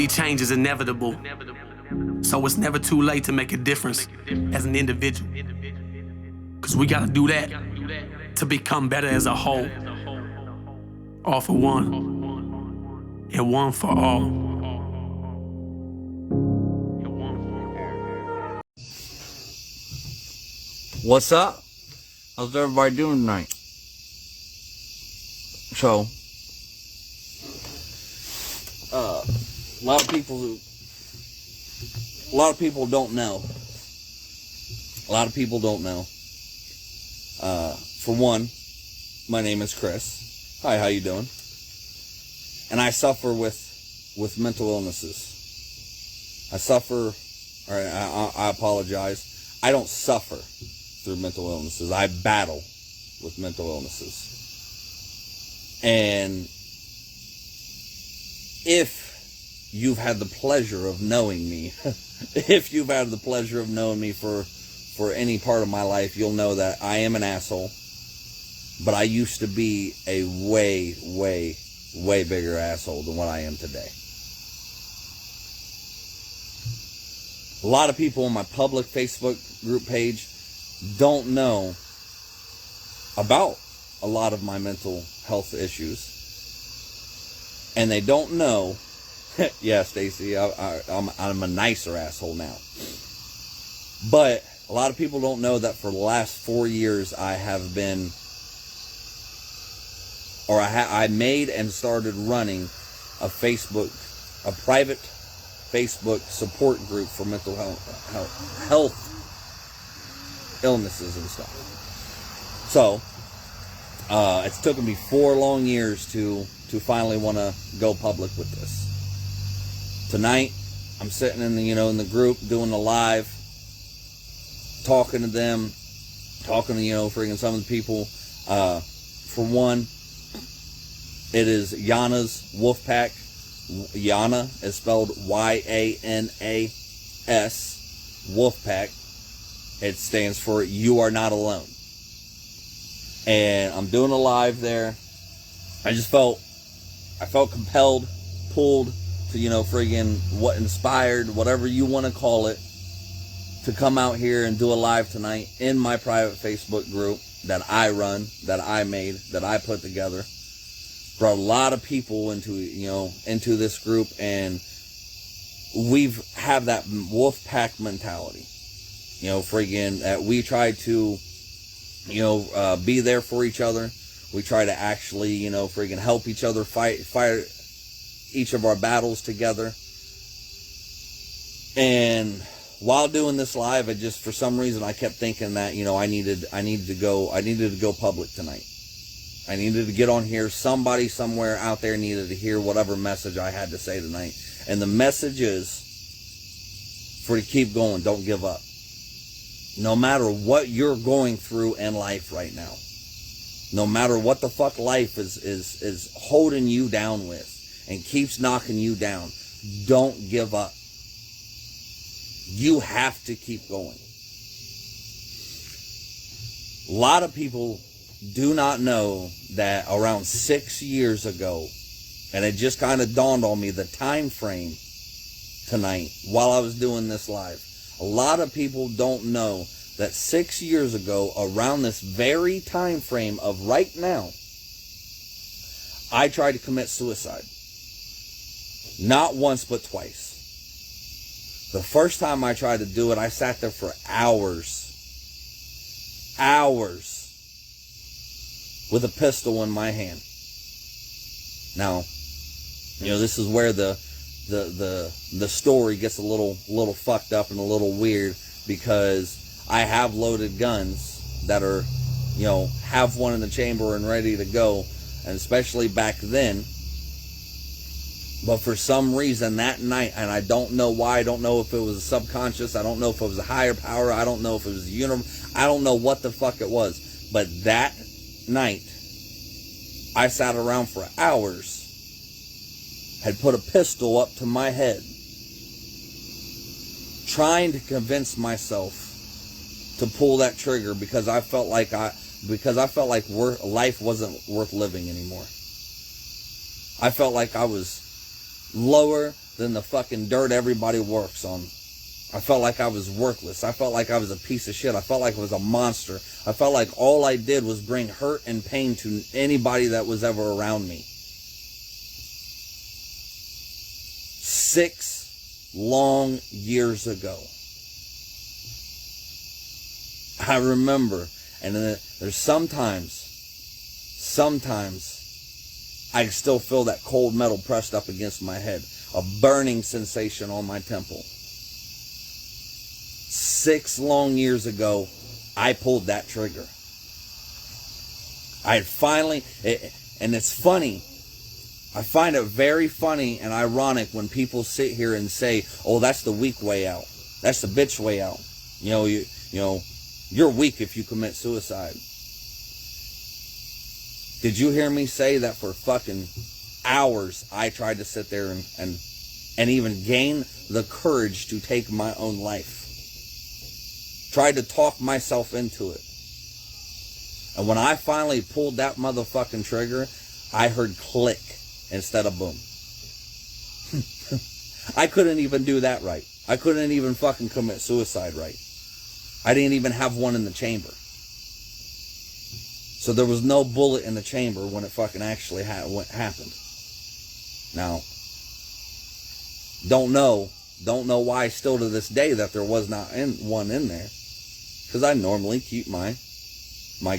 believe change is inevitable. So it's never too late to make a difference as an individual. Cause we gotta do that to become better as a whole. All for one, and one for all. What's up? How's everybody doing tonight? So, a lot of people don't know. For one, my name is Chris. Hi, how you doing? And I suffer with mental illnesses. I apologize. I don't suffer through mental illnesses. I battle with mental illnesses. And if you've had the pleasure of knowing me, for any part of my life, you'll know that I am an asshole. But I used to be a way, way, way bigger asshole than what I am today. A lot of people on my public Facebook group page don't know about a lot of my mental health issues. And they don't know, yeah, Stacy, I'm a nicer asshole now. But a lot of people don't know that for the last 4 years I have been, I made and started running a private Facebook support group for mental health illnesses and stuff. So, it's taken me 4 long years to finally want to go public with this. Tonight, I'm sitting in the group doing the live, talking to them, freaking some of the people. For one, it is Yana's Wolfpack. Yana is spelled Y-A-N-A-S, Wolfpack. It stands for You Are Not Alone. And I'm doing a live there. I felt compelled, pulled to, what inspired, whatever you want to call it, to come out here and do a live tonight in my private Facebook group that I run, that I made, that I put together. Brought a lot of people into this group, and we've have that wolf pack mentality. That we try to, be there for each other. We try to actually, help each other fight each of our battles together. And while doing this live, for some reason I kept thinking that, I needed to go public tonight. I needed to get on here. Somebody somewhere out there needed to hear whatever message I had to say tonight. And the message is to keep going. Don't give up. No matter what you're going through in life right now, no matter what the fuck life is holding you down with and keeps knocking you down, don't give up. You have to keep going. A lot of people do not know that around 6 years ago, and it just kind of dawned on me, the time frame tonight while I was doing this live. A lot of people don't know that 6 years ago, around this very time frame of right now, I tried to commit suicide. Not once, but twice. The first time I tried to do it, I sat there for hours with a pistol in my hand. Now, this is where the story gets a little fucked up and a little weird, because I have loaded guns that are, have one in the chamber and ready to go, and especially back then. But for some reason that night, and I don't know why, I don't know if it was a subconscious, I don't know if it was a higher power, I don't know if it was a universe, I don't know what the fuck it was. But that night, I sat around for hours, had put a pistol up to my head, trying to convince myself to pull that trigger, because I felt like life wasn't worth living anymore. I felt like I was lower than the fucking dirt everybody works on. I felt like I was worthless. I felt like I was a piece of shit. I felt like I was a monster. I felt like all I did was bring hurt and pain to anybody that was ever around me. 6 long years ago, I remember, and there's sometimes I still feel that cold metal pressed up against my head, a burning sensation on my temple. 6 long years ago, I pulled that trigger. I had finally, and it's funny, I find it very funny and ironic when people sit here and say, oh, that's the weak way out. That's the bitch way out. You know, you're weak if you commit suicide. Did you hear me say that for fucking hours I tried to sit there and even gain the courage to take my own life? Tried to talk myself into it. And when I finally pulled that motherfucking trigger, I heard click instead of boom. I couldn't even do that right. I couldn't even fucking commit suicide right. I didn't even have one in the chamber. So there was no bullet in the chamber when it fucking actually happened. Now, don't know why still to this day that there was not one in there. Because I normally keep my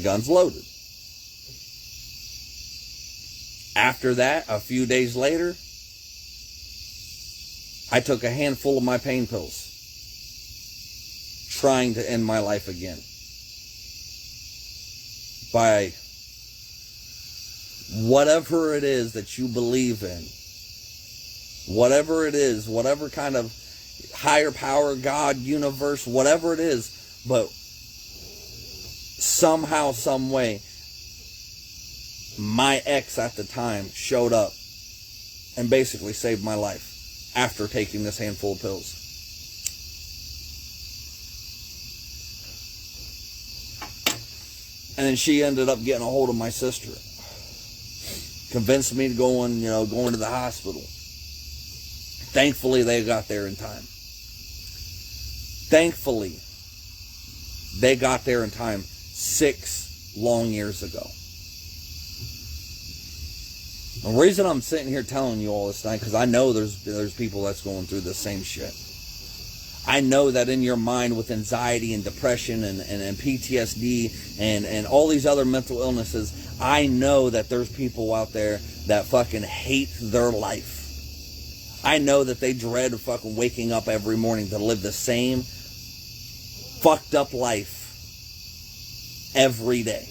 guns loaded. After that, a few days later, I took a handful of my pain pills, trying to end my life again. By whatever it is that you believe in, whatever it is, whatever kind of higher power, God, universe, whatever it is, but somehow, some way, my ex at the time showed up and basically saved my life after taking this handful of pills. And then she ended up getting a hold of my sister. Convinced me to go to the hospital. Thankfully, they got there in time. Thankfully, they got there in time 6 long years ago. The reason I'm sitting here telling you all this thing, because I know there's people that's going through the same shit. I know that in your mind with anxiety and depression and PTSD and all these other mental illnesses, I know that there's people out there that fucking hate their life. I know that they dread fucking waking up every morning to live the same fucked up life every day.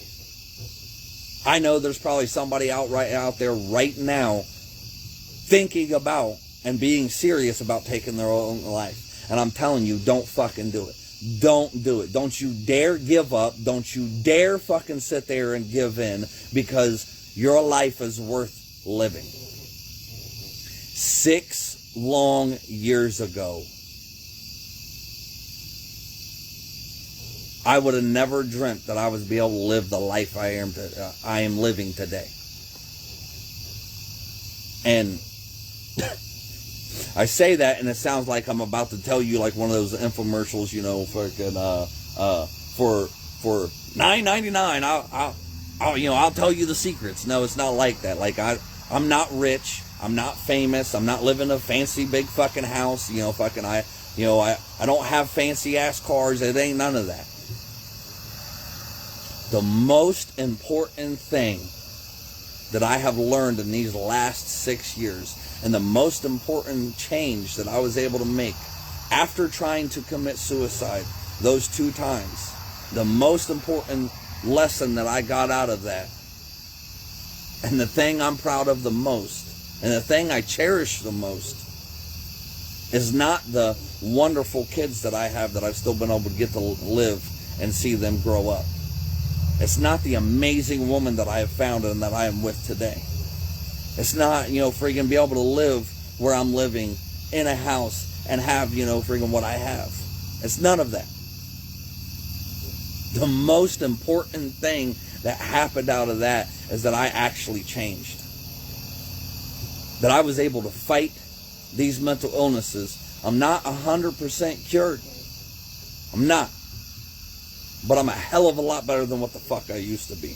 I know there's probably somebody out there right now thinking about and being serious about taking their own life. And I'm telling you, don't fucking do it. Don't do it. Don't you dare give up. Don't you dare fucking sit there and give in, because your life is worth living. 6 long years ago, I would have never dreamt that I would be able to live the life I am living today. And I say that, and it sounds like I'm about to tell you like one of those infomercials, fucking for $9.99. I'll tell you the secrets. No, it's not like that. Like I'm not rich. I'm not famous. I'm not living in a fancy big fucking house. I don't have fancy ass cars. It ain't none of that. The most important thing that I have learned in these last 6 years, and the most important change that I was able to make after trying to commit suicide those 2 times, the most important lesson that I got out of that, and the thing I'm proud of the most, and the thing I cherish the most, is not the wonderful kids that I have that I've still been able to get to live and see them grow up. It's not the amazing woman that I have found and that I am with today. It's not, freaking be able to live where I'm living in a house and have, freaking what I have. It's none of that. The most important thing that happened out of that is that I actually changed. That I was able to fight these mental illnesses. I'm not 100% cured. I'm not. But I'm a hell of a lot better than what the fuck I used to be.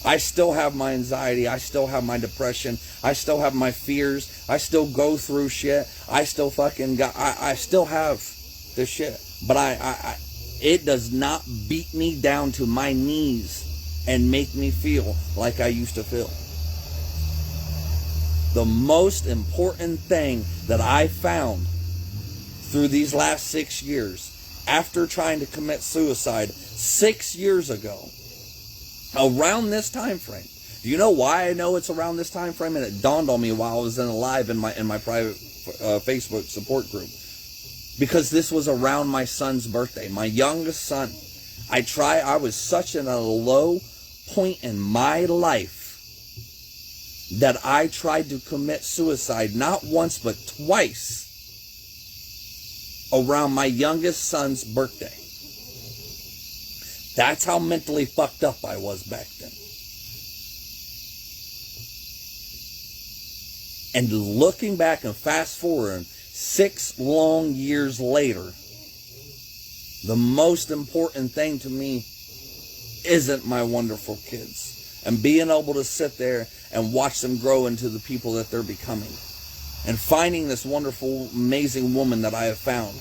I still have my anxiety. I still have my depression. I still have my fears. I still go through shit. I still fucking I still have this shit. But it does not beat me down to my knees and make me feel like I used to feel. The most important thing that I found through these last 6 years, after trying to commit suicide 6 years ago, around this time frame. Do you know why I know it's around this time frame? And it dawned on me while I was in a live in my private Facebook support group. Because this was around my son's birthday, my youngest son. I was such in a low point in my life that I tried to commit suicide not once but twice around my youngest son's birthday. That's how mentally fucked up I was back then. And looking back and fast forwarding 6 long years later, the most important thing to me isn't my wonderful kids. And being able to sit there and watch them grow into the people that they're becoming. And finding this wonderful, amazing woman that I have found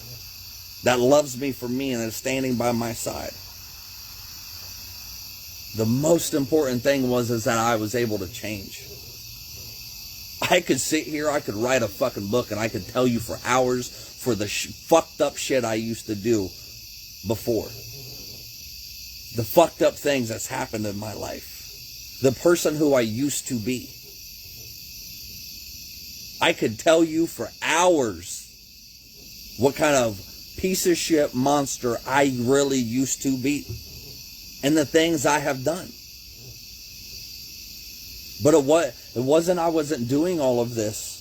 that loves me for me and is standing by my side. The most important thing is that I was able to change. I could sit here, I could write a fucking book, and I could tell you for hours for the fucked up shit I used to do before. The fucked up things that's happened in my life. The person who I used to be. I could tell you for hours what kind of piece of shit monster I really used to be. And the things I have done. But I wasn't doing all of this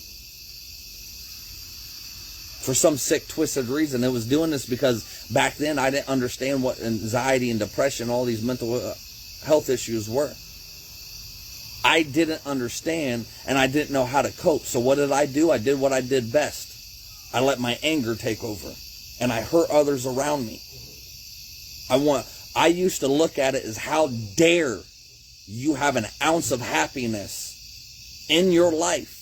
for some sick, twisted reason. It was doing this because back then I didn't understand what anxiety and depression, all these mental health issues were. I didn't understand and I didn't know how to cope. So what did? I did what I did best. I let my anger take over and I hurt others around me. I used to look at it as, how dare you have an ounce of happiness in your life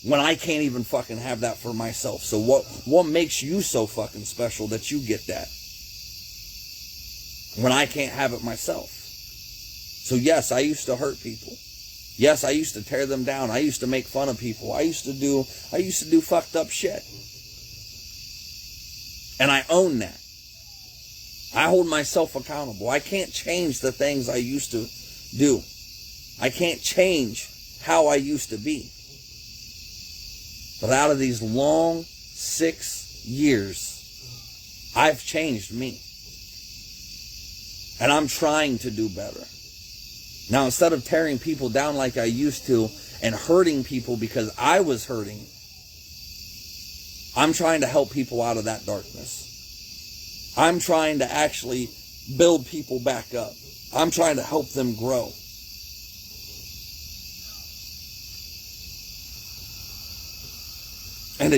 when I can't even fucking have that for myself. So what makes you so fucking special that you get that when I can't have it myself? So yes, I used to hurt people. Yes, I used to tear them down. I used to make fun of people. I used to do fucked up shit. And I own that. I hold myself accountable. I can't change the things I used to do. I can't change how I used to be. But out of these long 6 years, I've changed me. And I'm trying to do better. Now, instead of tearing people down like I used to and hurting people because I was hurting, I'm trying to help people out of that darkness. I'm trying to actually build people back up. I'm trying to help them grow. And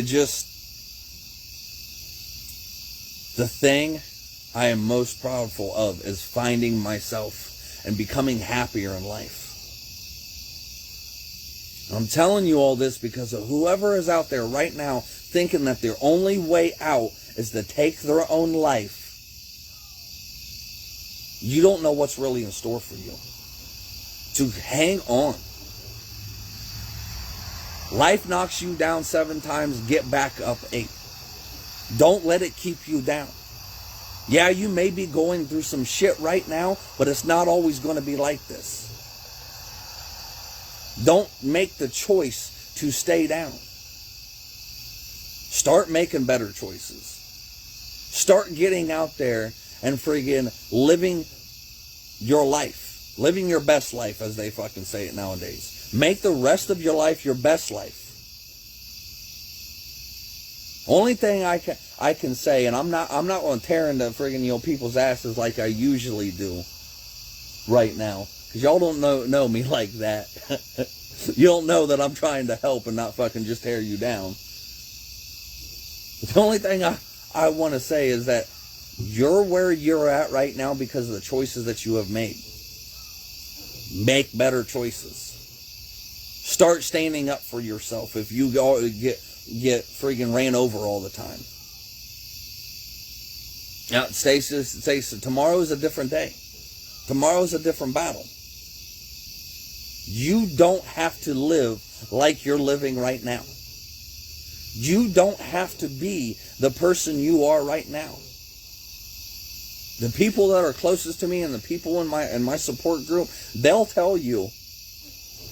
the thing I am most proudful of is finding myself and becoming happier in life. I'm telling you all this because of whoever is out there right now thinking that their only way out is to take their own life. You don't know what's really in store for you. To hang on. Life knocks you down 7 times, get back up 8. Don't let it keep you down. Yeah, you may be going through some shit right now, but it's not always going to be like this. Don't make the choice to stay down. Start making better choices. Start getting out there and friggin' living your life. Living your best life, as they fucking say it nowadays. Make the rest of your life your best life. Only thing I can say, and I'm not going to tear into friggin' people's asses like I usually do right now, because y'all don't know me like that. You don't know that I'm trying to help and not fucking just tear you down. The only thing I want to say is that you're where you're at right now because of the choices that you have made. Make better choices. Start standing up for yourself if you get freaking ran over all the time. Now, Stacey, tomorrow is a different day. Tomorrow is a different battle. You don't have to live like you're living right now. You don't have to be the person you are right now. The people that are closest to me and the people in my support group, they'll tell you,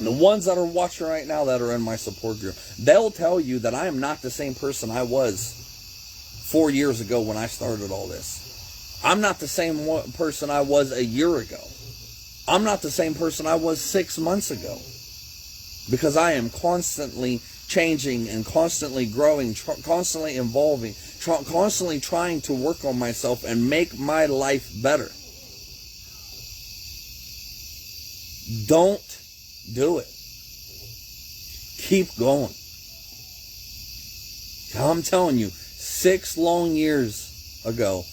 the ones that are watching right now that are in my support group, they'll tell you that I am not the same person I was 4 years ago when I started all this. I'm not the same person I was a year ago. I'm not the same person I was 6 months ago. Because I am constantly changing and constantly growing, constantly evolving, constantly trying to work on myself and make my life better. Don't do it. Keep going. I'm telling you, 6 long years ago,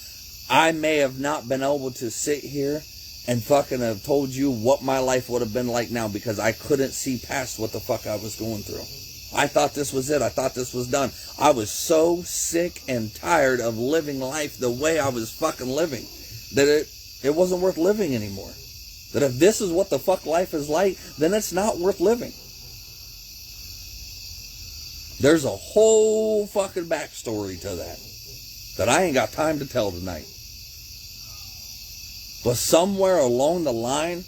I may have not been able to sit here and fucking have told you what my life would have been like now because I couldn't see past what the fuck I was going through. I thought this was it. I thought this was done. I was so sick and tired of living life the way I was fucking living that it wasn't worth living anymore. That if this is what the fuck life is like, then it's not worth living. There's a whole fucking backstory to that I ain't got time to tell tonight. But somewhere along the line,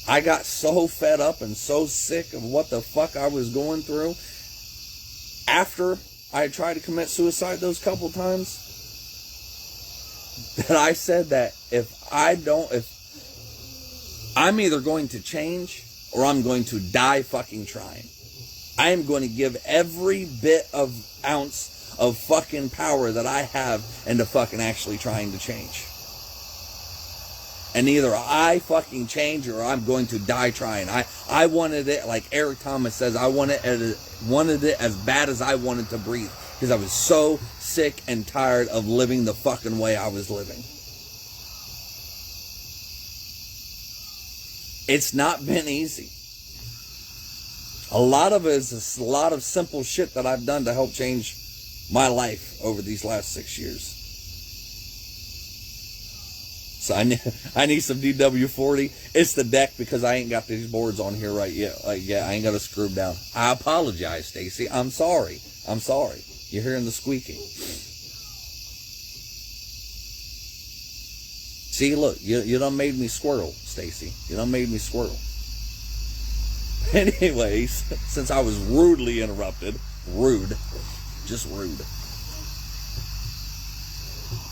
I got so fed up and so sick of what the fuck I was going through after I tried to commit suicide those couple times that I said that if I'm either going to change or I'm going to die fucking trying. I am going to give every bit of ounce of fucking power that I have into fucking actually trying to change. And either I fucking change or I'm going to die trying. I wanted it, like Eric Thomas says, I wanted it as bad as I wanted to breathe. Because I was so sick and tired of living the fucking way I was living. It's not been easy. A lot of it is a lot of simple shit that I've done to help change my life over these last 6 years. So I need some DW40. It's the deck because I ain't got these boards on here right yet. Like, yeah, I ain't got to screw them down. I apologize, Stacy. I'm sorry. You're hearing the squeaking. See, look, you done made me squirrel, Stacy. You done made me squirrel. Anyways, since I was rudely interrupted, just rude.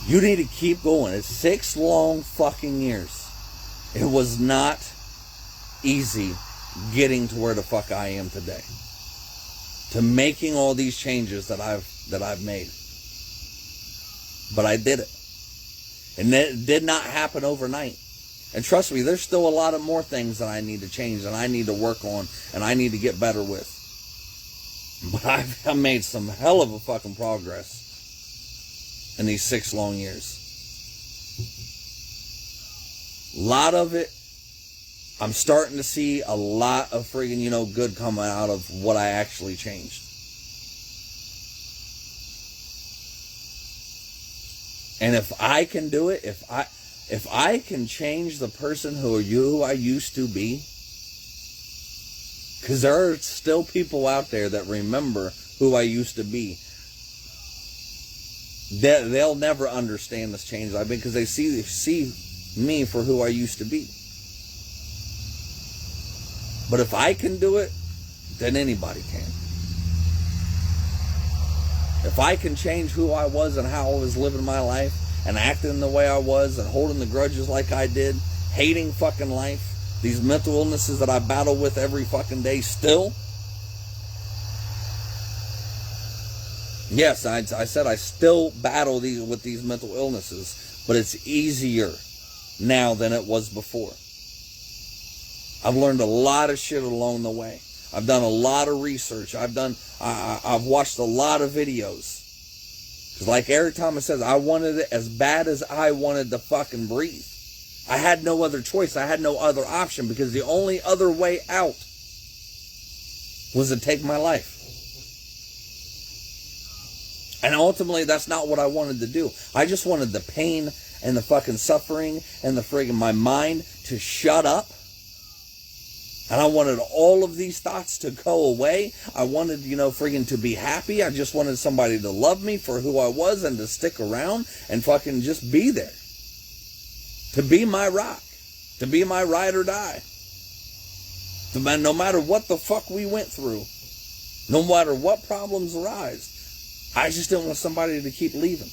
You need to keep going. It's 6 long fucking years. It was not easy getting to where the fuck I am today. To making all these changes that I've made. But I did it. And it did not happen overnight. And trust me, there's still a lot of more things that I need to change and I need to work on and I need to get better with. But I've made some hell of a fucking progress in these 6 long years. A lot of it, I'm starting to see a lot of friggin', good coming out of what I actually changed. And if I can do it, if I can change the person who I used to be, because there are still people out there that remember who I used to be. They'll never understand this change I've been because they see me for who I used to be. But if I can do it, then anybody can. If I can change who I was and how I was living my life and acting the way I was and holding the grudges like I did, hating fucking life, these mental illnesses that I battle with every fucking day still. Yes, I said I still battle with these mental illnesses, but it's easier now than it was before. I've learned a lot of shit along the way. I've done a lot of research. I've watched a lot of videos. Because like Eric Thomas says, I wanted it as bad as I wanted to fucking breathe. I had no other choice. I had no other option, because the only other way out was to take my life. And ultimately, that's not what I wanted to do. I just wanted the pain and the fucking suffering and the friggin' my mind to shut up. And I wanted all of these thoughts to go away. I wanted, friggin' to be happy. I just wanted somebody to love me for who I was and to stick around and fucking just be there. To be my rock. To be my ride or die. No matter what the fuck we went through. No matter what problems arise. I just didn't want somebody to keep leaving.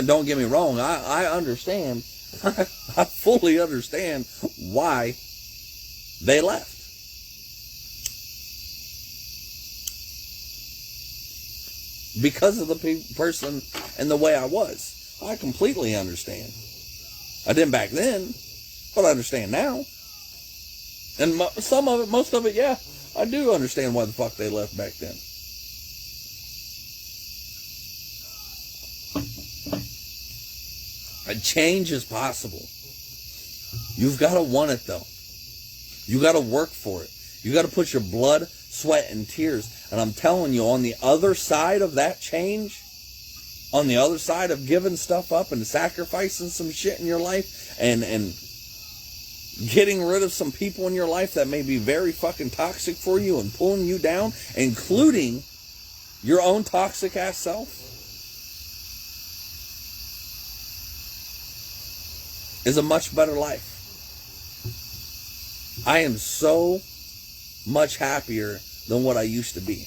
Don't get me wrong. I understand. I fully understand why they left. Because of the person and the way I was. I completely understand. I didn't back then, but I understand now. And most of it, yeah, I do understand why the fuck they left back then. A change is possible. You've got to want it, though. You got to work for it. You got to put your blood, sweat, and tears. And I'm telling you, on the other side of that change, on the other side of giving stuff up and sacrificing some shit in your life and getting rid of some people in your life that may be very fucking toxic for you and pulling you down, including your own toxic ass self, is a much better life. I am so much happier than what I used to be.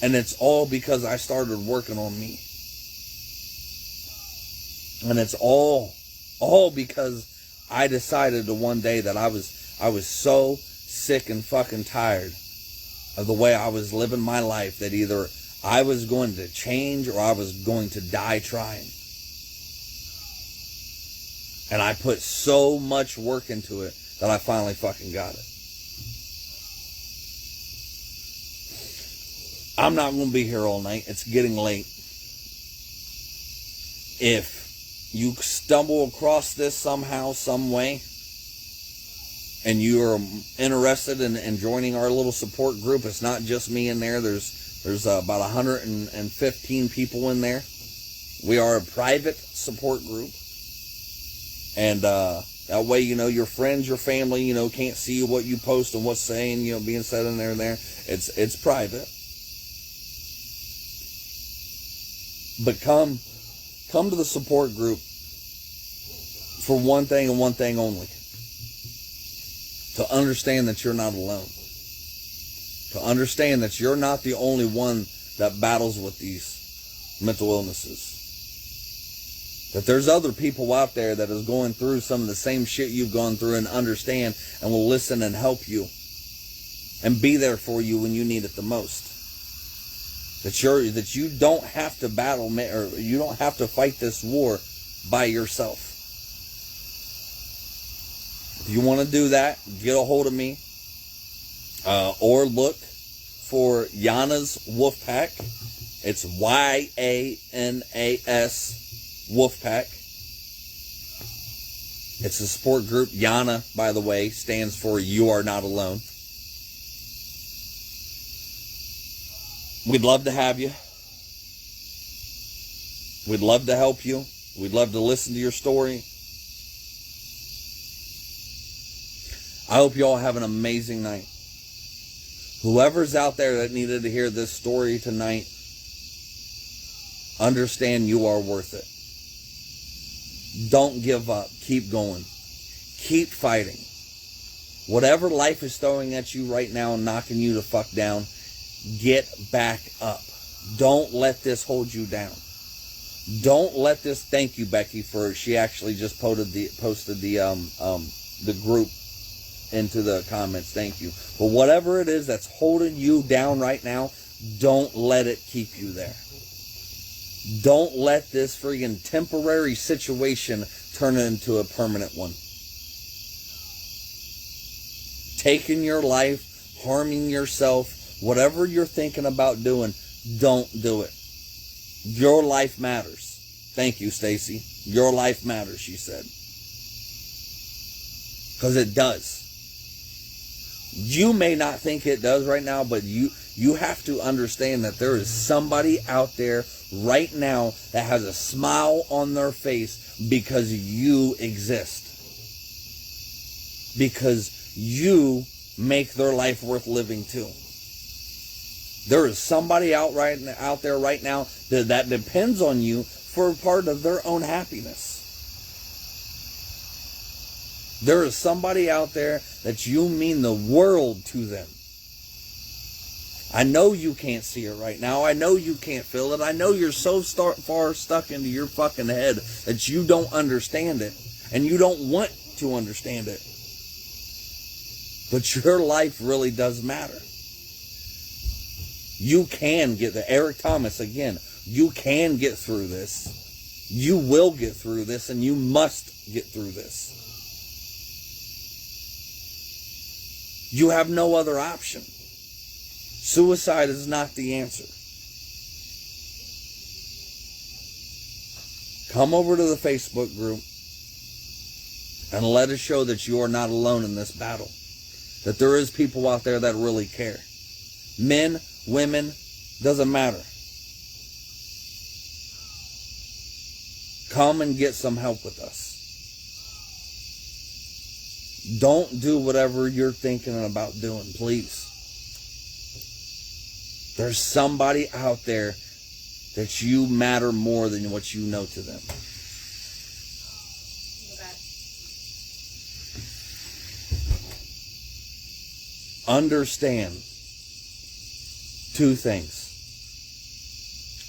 And it's all because I started working on me. And it's all because I decided to one day that I was so sick and fucking tired of the way I was living my life that either I was going to change or I was going to die trying. And I put so much work into it that I finally fucking got it. I'm not going to be here all night. It's getting late. If you stumble across this somehow, some way, and you are interested in joining our little support group, it's not just me in there. There's about 115 people in there. We are a private support group. And that way, your friends, your family, can't see what you post and what's saying, being said in there and there. It's private. But come to the support group for one thing and one thing only. To understand that you're not alone. To understand that you're not the only one that battles with these mental illnesses. That there's other people out there that is going through some of the same shit you've gone through and understand and will listen and help you and be there for you when you need it the most. That you don't have to battle or you don't have to fight this war by yourself. If you want to do that, get a hold of me or look for Yana's Wolfpack. It's YANAS Wolfpack. It's a support group. Yana, by the way, stands for You Are Not Alone. We'd love to have you. We'd love to help you. We'd love to listen to your story. I hope you all have an amazing night. Whoever's out there that needed to hear this story tonight, understand you are worth it. Don't give up. Keep going. Keep fighting. Whatever life is throwing at you right now and knocking you the fuck down, get back up. Don't let this hold you down. Don't let this. Thank you, Becky, for she actually just posted the group into the comments. Thank you. But whatever it is that's holding you down right now, don't let it keep you there. Don't let this friggin' temporary situation turn it into a permanent one. Taking your life, harming yourself, whatever you're thinking about doing, don't do it. Your life matters. Thank you, Stacy. Your life matters, she said. Because it does. You may not think it does right now, but you have to understand that there is somebody out there right now that has a smile on their face because you exist. Because you make their life worth living too. There is somebody out there right now that depends on you for part of their own happiness. There is somebody out there that you mean the world to them. I know you can't see it right now. I know you can't feel it. I know you're so far stuck into your fucking head that you don't understand it. And you don't want to understand it. But your life really does matter. You can get the Eric Thomas again. You can get through this. You will get through this, and you must get through this. You have no other option. Suicide is not the answer. Come over to the Facebook group and let us show that you are not alone in this battle. That there is people out there that really care. Men, women, doesn't matter. Come and get some help with us. Don't do whatever you're thinking about doing, please. There's somebody out there that you matter more than what you know to them. Understand two things.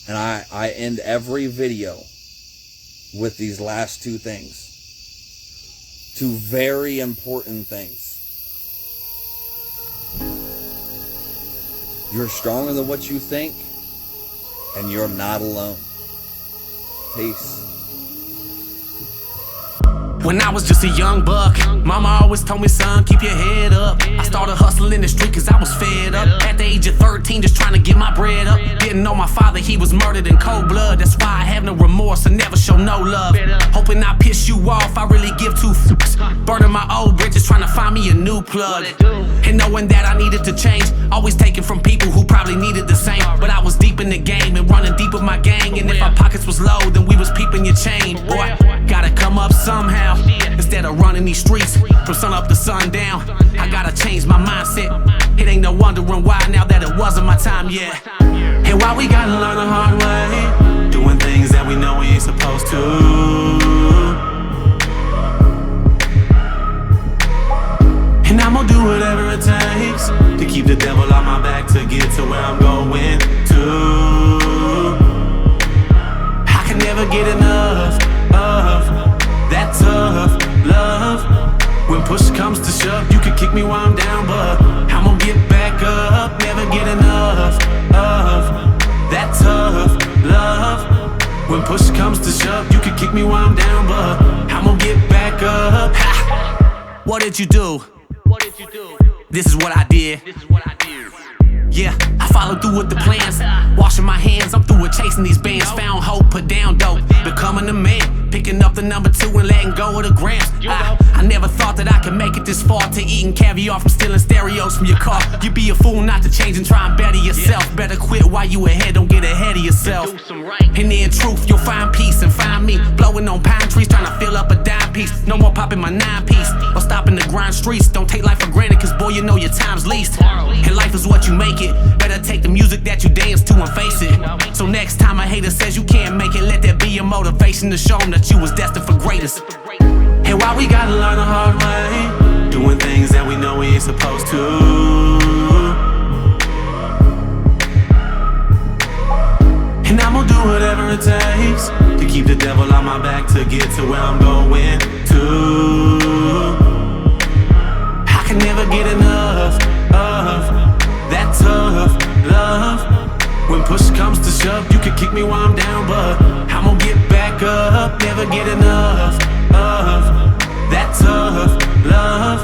And I end every video with these last two things. Two very important things. You're stronger than what you think, and you're not alone. Peace. When I was just a young buck, mama always told me, son, keep your head up. I started hustling in the street cause I was fed up. At the age of 13, just trying to get my bread up. Didn't know my father, he was murdered in cold blood. That's why I have no remorse and never show no love. Hoping I piss you off, I really give two fucks. Burning my old bridges, trying to find me a new plug. And knowing that I needed to change, always taking from people who probably needed the same. But I was deep in the game and running deep with my gang. And if our pockets was low, then we was peeping your chain. Boy, gotta come up somehow. Instead of running these streets from sun up to sundown, I gotta change my mindset. It ain't no wondering why now that it wasn't my time yet. And why we gotta learn the hard way, doing things that we know we ain't supposed to. And I'm gonna do whatever it takes to keep the devil on my back to get to where I'm going to. I can never get enough of that tough love. When push comes to shove, you can kick me while I'm down, but I'm gonna get back up. Never get enough of that tough love. When push comes to shove, you can kick me while I'm down, but I'm gonna get back up. Ha! What did you do? What did you do? This is what I did. This is what I did. Yeah, I followed through with the plans. Washing my hands, I'm through with chasing these bands. Found hope, put down dope, becoming a man. Picking up the number 2 and letting go of the grams. I never thought that I could make it this far, to eating caviar from stealing stereos from your car. You be a fool not to change and try and better yourself. Better quit while you ahead, don't get ahead of yourself. And in truth, you'll find peace and find me blowing on pine trees, trying to fill up a dime piece. No more popping my 9-piece or stopping the grind streets. Don't take life for granted, cause boy, you know your time's least. And life is what you make it. Better take the music that you dance to and face it. So next time a hater says you can't make it, let that be your motivation to show them that you was destined for greatness. And why we gotta learn the hard way, doing things that we know we ain't supposed to. And I'm gonna do whatever it takes to keep the devil on my back to get to where I'm going to. I can never get enough of that tough love. When push comes to shove, you can kick me while I'm down, but I'm gonna get back up. Never get enough of that tough love.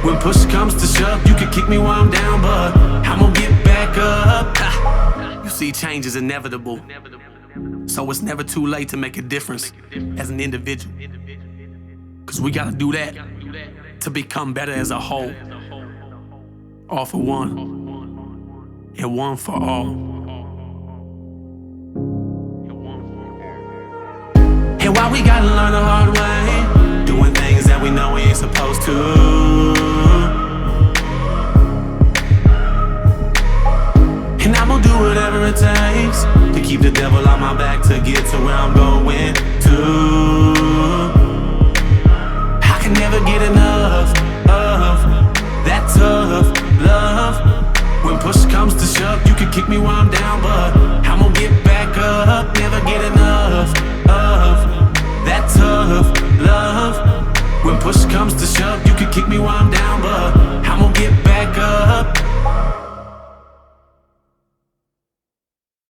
When push comes to shove, you can kick me while I'm down, but I'm gonna get back up. You see, change is inevitable, so it's never too late to make a difference as an individual. Cause we gotta do that to become better as a whole. All for one, and one for all. And why we gotta learn the hard way, doing things that we know we ain't supposed to. And I'm gonna do whatever it takes to keep the devil on my back to get to where I'm going to. I can never get enough of that tough love. When push comes to shove, you can kick me while I'm down, but I'm gonna get back up. Never get enough of that tough love. When push comes to shove, you can kick me while I'm down, but I'm gonna get back up.